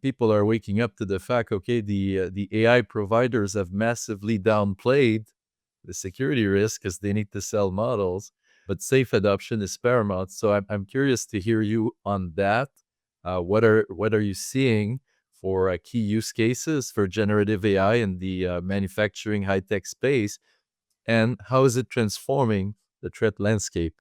people are waking up to the fact, okay, the AI providers have massively downplayed the security risk because they need to sell models, but safe adoption is paramount. So I'm curious to hear you on that. What are you seeing for key use cases for generative AI in the manufacturing high tech space, and how is it transforming the threat landscape?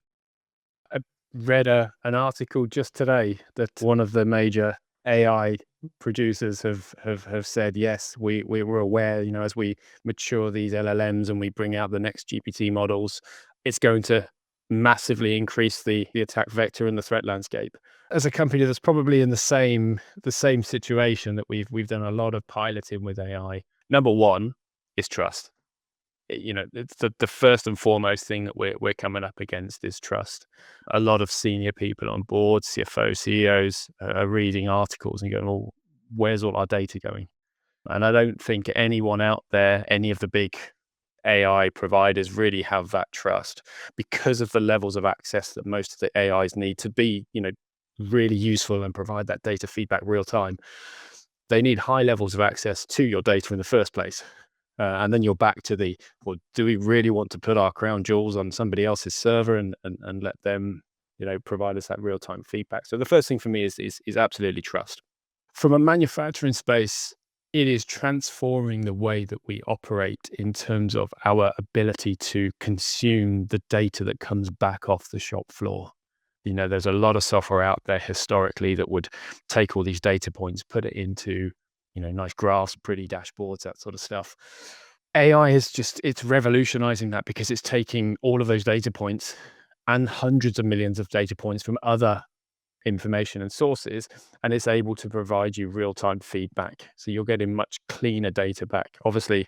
I read an article just today that one of the major AI producers have said, yes, we were aware, as we mature these LLMs and we bring out the next GPT models, it's going to massively increase the attack vector and the threat landscape. As a company that's probably in the same situation, that we've done a lot of piloting with AI. Number one is trust. It's the first and foremost thing that we're coming up against is trust. A lot of senior people on board, CFOs, CEOs, are reading articles and going, "Well, where's all our data going?" And I don't think anyone out there, any of the big AI providers, really have that trust because of the levels of access that most of the AIs need to be, really useful and provide that data feedback real time. They need high levels of access to your data in the first place. And then you're back to well, do we really want to put our crown jewels on somebody else's server and let them, provide us that real time feedback? So the first thing for me is absolutely trust. From a manufacturing space, it is transforming the way that we operate in terms of our ability to consume the data that comes back off the shop floor. There's a lot of software out there historically that would take all these data points, put it into, nice graphs, pretty dashboards, that sort of stuff. AI it's revolutionizing that because it's taking all of those data points and hundreds of millions of data points from other information and sources, and it's able to provide you real-time feedback. So you're getting much cleaner data back. Obviously,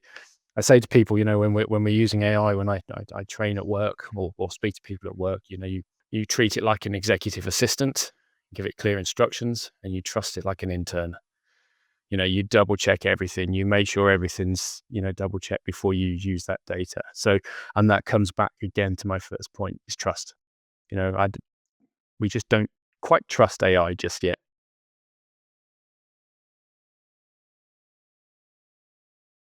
I say to people, when we're using AI, when I train at work or speak to people at work, you treat it like an executive assistant, give it clear instructions, and you trust it like an intern. You double check everything, you make sure everything's, double checked before you use that data. So, and that comes back again to my first point is trust. We just don't quite trust AI just yet.